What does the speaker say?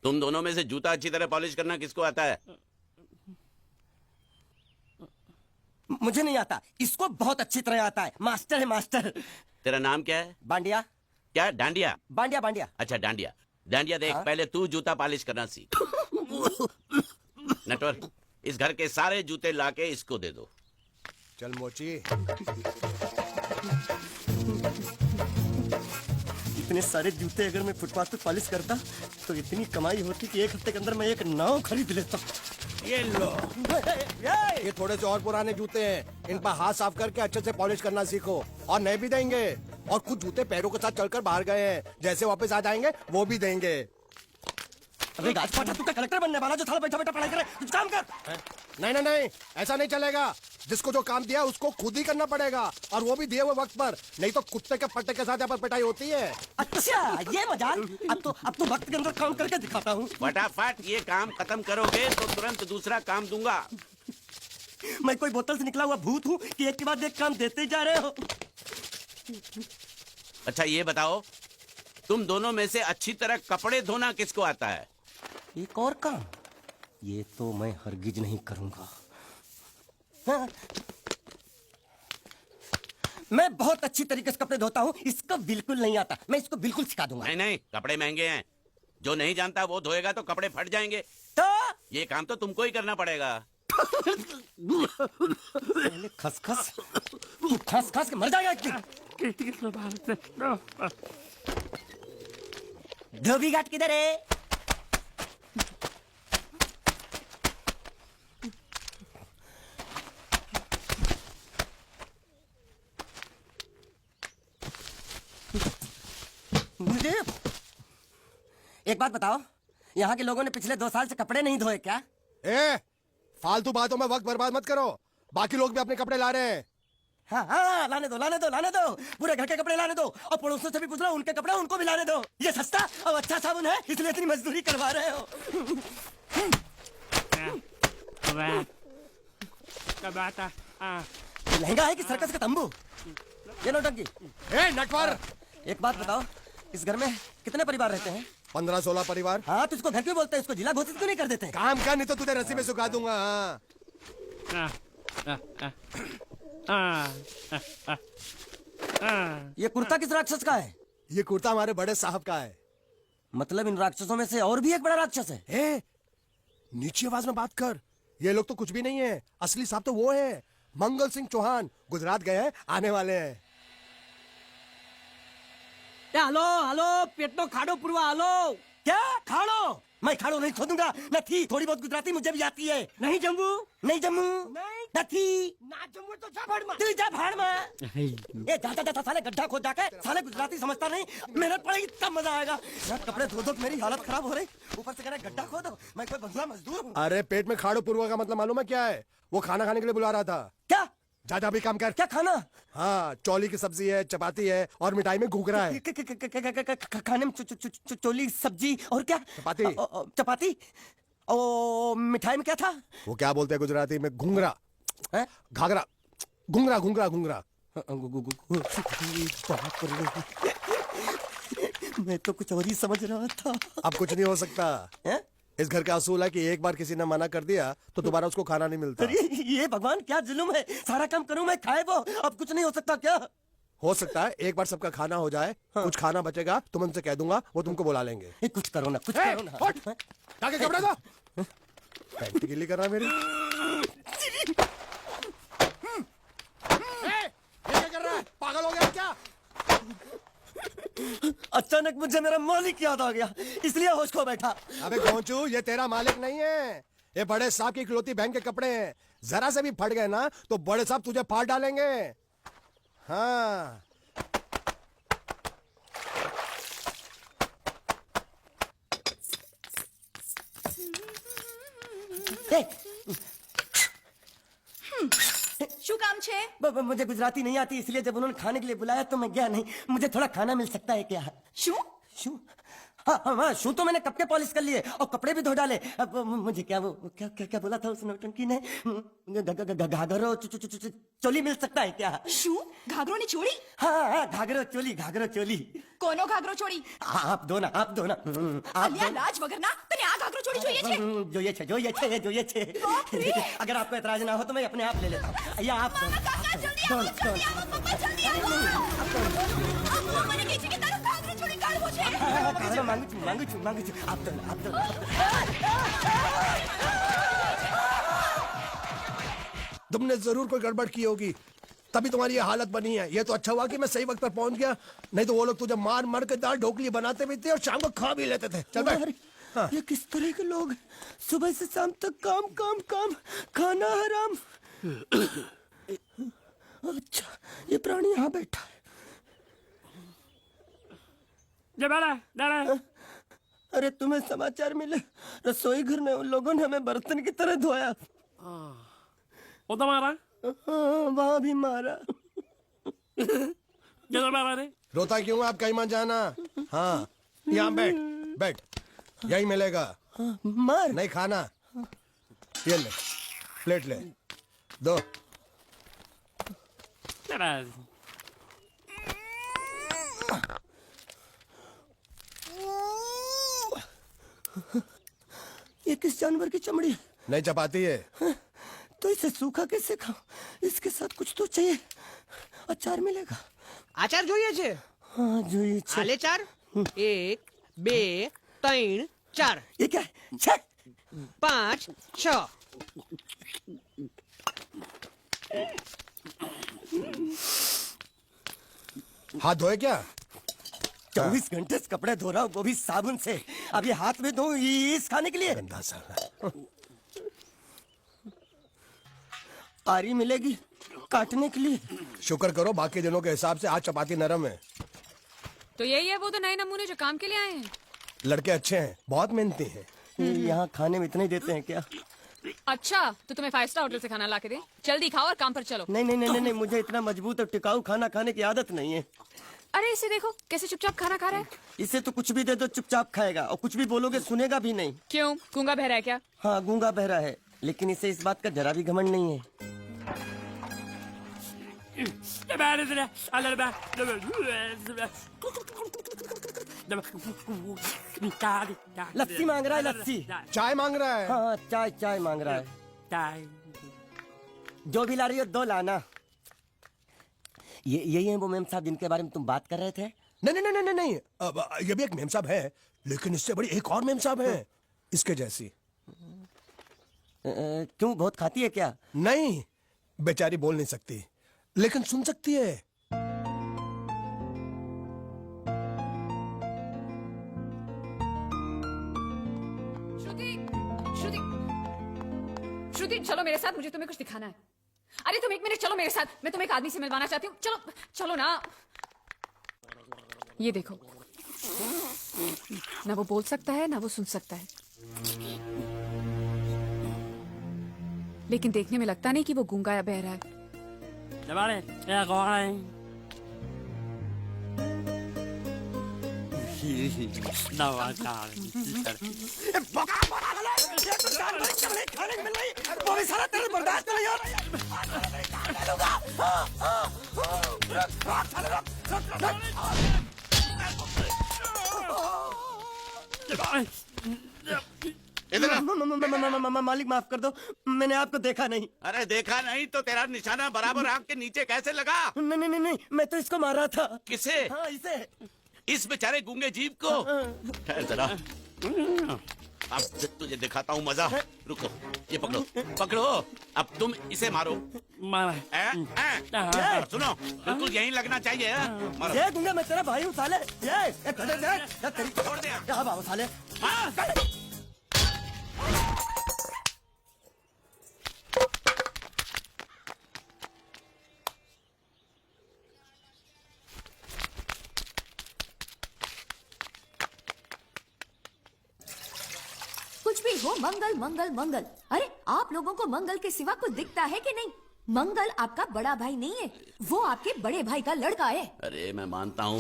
तुम दोनों में से जूता अच्छी तरह पॉलिश करना किसको आता है? मुझे नहीं आता, इसको बहुत अच्छी तरह आता है। मास्टर है मास्टर। तेरा नाम क्या है? बांडिया। क्या? डांडिया? बांडिया बांडिया। अच्छा डांडिया। डांडिया देख, हाँ? पहले तू जूता पॉलिश करना सीख। नटवर, इस घर के सारे जूते लाके इसको दे दो। चल मोची। इतने सारे जूते अगर मैं फुटपाथ पे पॉलिश करता तो इतनी कमाई होती कि एक हफ्ते के अंदर मैं एक नाव खरीद लेता। ये लो, ये थोड़े से और पुराने जूते हैं, इन पर हाथ साफ करके अच्छे से पॉलिश करना सीखो। और नए भी देंगे, और कुछ जूते पैरों के साथ चलकर बाहर गए हैं, जैसे वापस आ जाएंगे वो भी देंगे। अरे गाजपाटा, तू क्या कलेक्टर बनने वाला जो साला बैठा बैठा पढ़ाई करे? कुछ काम कर। नहीं नहीं नहीं, ऐसा नहीं चलेगा। जिसको जो काम दिया उसको खुद ही करना पड़ेगा, और वो भी दिए हुए वक्त पर, नहीं तो कुत्ते के पट्टे के साथ यहाँ पर पिटाई होती है। अच्छा ये मजाक। अब तो वक्त के अंदर काम करके दिखाता हूँ। फटाफट ये काम खत्म करोगे तो तुरंत दूसरा काम दूंगा। मैं कोई बोतल से निकला हुआ भूत हूँ कि एक के बाद एक काम देते जा रहे हो? अच्छा ये बताओ, तुम दोनों में से अच्छी तरह कपड़े धोना किसको आता है? एक और काम, ये तो मैं हरगिज नहीं करूंगा। हाँ। मैं बहुत अच्छी तरीके से कपड़े धोता हूँ, इसको बिल्कुल नहीं आता। मैं इसको बिल्कुल सिखा दूंगा। नहीं नहीं, कपड़े महंगे हैं, जो नहीं जानता वो धोएगा तो कपड़े फट जाएंगे। तो ये काम तो तुमको ही करना पड़ेगा। पहले खसखस, तू खस खस के मर जाएगा एक दिन। धोबी घाट किधर है? मुझे एक बात बताओ, यहाँ के लोगों ने पिछले 2 साल से कपड़े नहीं धोए क्या? ए, फालतू बातों में वक्त बर्बाद मत करो, बाकी लोग भी अपने कपड़े ला रहे हैं। हाँ हाँ, लाने दो लाने दो लाने दो, पूरे घर के कपड़े लाने दो, और पड़ोसियों से भी पूछ लो, उनके कपड़े उनको भी लाने दो। ये सस्ता और अच्छा साबुन है, इसलिए इतनी मजदूरी करवा रहे हो। ये लहंगा है कि सर्कस का तंबू? ये नौटंकी। ए नटवर, एक बात बताओ, इस घर में कितने परिवार रहते हैं? 15-16 परिवार। हाँ, तो इसको घर क्यों बोलते हैं? इसको जिला घोषित क्यों नहीं कर देते? काम कर, नहीं तो तुझे रस्सी में सुखा दूंगा। ये कुर्ता किस राक्षस का है? ये कुर्ता हमारे बड़े साहब का है। मतलब इन राक्षसों में से और भी एक बड़ा राक्षस है? ए, नीची आवाज में बात कर, ये लोग तो कुछ भी नहीं है, असली साहब तो वो है, मंगल सिंह चौहान। गुजरात गए हैं, आने वाले हैं। हेलो हेलो, पेटनो खाड़ो पुरवा। हेलो, क्या खाड़ो? मैं खाड़ो नहीं खोदूंगा। नहीं, थोड़ी बहुत गुजराती मुझे भी आती है। नहीं जम्मू, नहीं जम्मू, नहीं ना जम्मू तो जा भाड़ में, जा भाड़ में। ये जा जा जा, साले गड्ढा खोद जाके, साले गुजराती समझता नहीं। मेहनत पड़ेगी तब मजा आएगा। यार कपड़े धो धो के मेरी हालत खराब हो रही, ऊपर से कह रहे गड्ढा खोदो। मैं कोई बंधुआ मजदूर हूँ? अरे पेट में खाड़ो पुरवा का मतलब मालूम है क्या है? वो खाना खाने के लिए बुला रहा था। क्या? जा जा भी काम कर। क्या खाना? हाँ, चौली की सब्जी है, चपाती है, और मिठाई में घूघरा है। खाने में चोली सब्जी और क्या? चपाती। चपाती। ओ मिठाई में क्या था? वो क्या बोलते हैं गुजराती में? घूंघरा, हैं? घाघरा, घूंघरा घूंघरा घूंघरा। बाप रे, मैं तो कुछ और ही समझ रहा था। अब कुछ नहीं हो सकता हैं? इस घर का असूल है कि एक बार किसी ने मना कर दिया तो दोबारा उसको खाना नहीं मिलता। अरे ये भगवान क्या जुल्म है, सारा काम करूं मैं, खाए वो। अब कुछ नहीं हो सकता क्या? हो सकता है एक बार सबका खाना हो जाए। हाँ। कुछ खाना बचेगा तो मैं उनसे कह दूंगा, वो तुमको बुला लेंगे। कुछ करो ना, कुछ करो ना। उठ, जाके कपड़े दो। पैंट गीली कर रहा है मेरी। ये क्या कर रहा है? पागल हो गया क्या? अचानक मुझे मेरा मालिक याद आ गया, इसलिए होश खो बैठा। अबे गोंचू, ये तेरा मालिक नहीं है, ये बड़े साहब की इकलौती बहन के कपड़े हैं। जरा से भी फट गए ना तो बड़े साहब तुझे फाड़ डालेंगे। हाँ, શું કામ છે? मुझे गुजराती नहीं आती, इसलिए जब उन्होंने खाने के लिए बुलाया तो मैं गया नहीं। मुझे थोड़ा खाना मिल सकता है क्या? શું? शू? हाँ, शू तो मैंने कब के पॉलिश कर लिए और कपड़े भी धो डाले। अब मुझे क्या वो क्या क्या क्या बोला था उस नौटंकी ने? घाघरो चोली मिल सकता है क्या? शू घाघरो ने छोड़ी? हाँ, घाघरो चोली। कोनो घाघरो छोड़ी? आप दो ना आप અલ્યા લાજ વગરના તને આ ઘાઘરો છોડી જોઈએ છે? જોઈએ છે। अगर आपको एतराज ना हो तो मैं अपने आप ले लेता हूँ। या आप दो કાકા જલ્દી આવો, જલ્દી આવો, પપ્પા જલ્દી આવો। મને કહે છે કે તારો ઘાઘરો છોડી કાઢવો છે। घाघरो मांगू છું। आप दो तुमने जरूर कोई गड़बड़ की होगी, तभी तुम्हारी ये हालत बनी है। ये तो अच्छा हुआ कि मैं सही वक्त पर पहुंच गया, नहीं तो वो लोग तुझे मार के दाल ढोकली बनाते भी थे और शाम को खा भी लेते थे। चल बैठ। हाँ। ये किस तरह के लोग हैं? सुबह से शाम तक काम, खाना हराम। अच्छा, ये प्राणी यहाँ बैठा है। अरे तुम्हें समाचार मिले? रसोई घर में उन लोगों ने हमें बर्तन की तरह धोया। वो तो मारा वहां भी मारा। किधर मारा रे? रोता क्यों है? आप कहीं मत जाना। हाँ, यहाँ बैठ, यही मिलेगा। मार नहीं खाना, ये ले, प्लेट ले, दो। ये किस जानवर की चमड़ी है? नहीं चपाती है। तो इसे सूखा कैसे खाऊं? इसके साथ कुछ तो चाहिए। अचार मिलेगा? આચાર જોઈએ છે? हाँ જોઈએ છે। હાલે ચાર 1 2 3 4 ये क्या है? छे! 5 6 हाथ धोए क्या? 24 घंटे से कपड़े धो रहा हूँ, वो भी साबुन से। अब ये हाथ में धो इस खाने के लिए? गंदा साला। आरी मिलेगी काटने के लिए? शुक्र करो बाकी दिनों के हिसाब से आज चपाती नरम है। तो यही है वो तो नए नमूने जो काम के लिए आए हैं। लड़के अच्छे हैं, बहुत मेहनती हैं। यहाँ खाने में इतना ही देते हैं क्या? अच्छा तो तुम्हें 5 स्टार होटल से खाना ला के दे? जल्दी खाओ और काम पर चलो। नहीं, मुझे इतना मजबूत और टिकाऊ खाना खाने की आदत नहीं है। अरे इसे देखो कैसे चुपचाप खाना खा रहा है। इसे तो कुछ भी दे दो चुपचाप खाएगा, और कुछ भी बोलोगे सुनेगा भी नहीं। क्यों, गूंगा बहरा है क्या? हाँ, गूंगा बहरा है, लेकिन इसे इस बात का जरा भी घमंड नहीं है। लस्सी मांग रहा है, लस्सी। चाय मांग रहा है। हाँ, चाय मांग रहा है। जो भी ला रही हो 2 लाना। यही है वो मेम साहब जिनके बारे में तुम बात कर रहे थे? नहीं। अब ये भी एक मेम साहब है, लेकिन इससे बड़ी एक और मेम साहब है, इसके जैसी। क्यों, बहुत खाती है क्या? नहीं, बेचारी बोल नहीं सकती, लेकिन सुन सकती है। श्रुति चलो मेरे साथ, मुझे तुम्हें कुछ दिखाना है। अरे तुम 1 मिनट चलो मेरे साथ, मैं तुम्हें एक आदमी से मिलवाना चाहती हूँ। चलो ना। ये देखो, ना वो बोल सकता है ना वो सुन सकता है, लेकिन देखने में लगता नहीं कि वो गूंगा या बहरा है। मालिक माफ कर दो, मैंने आपको देखा नहीं। अरे देखा नहीं तो तेरा निशाना बराबर आंख के नीचे कैसे लगा? नहीं, मैं तो इसको मारा था। किसे? हाँ, इसे। इस बेचारे गूंगे जीव को? ठहर जरा, अब तुझे दिखाता हूँ मजा। रुको, ये पकड़ो। अब तुम इसे मारो। सुनो, बिल्कुल यहीं लगना चाहिए। मारो। ये गूंगा, मैं तेरा भाई हूँ साले। छोड़ दे। बाबू साले। कुछ भी हो, मंगल मंगल मंगल। अरे आप लोगों को मंगल के सिवा कुछ दिखता है कि नहीं? मंगल आपका बड़ा भाई नहीं है, वो आपके बड़े भाई का लड़का है। अरे मैं मानता हूँ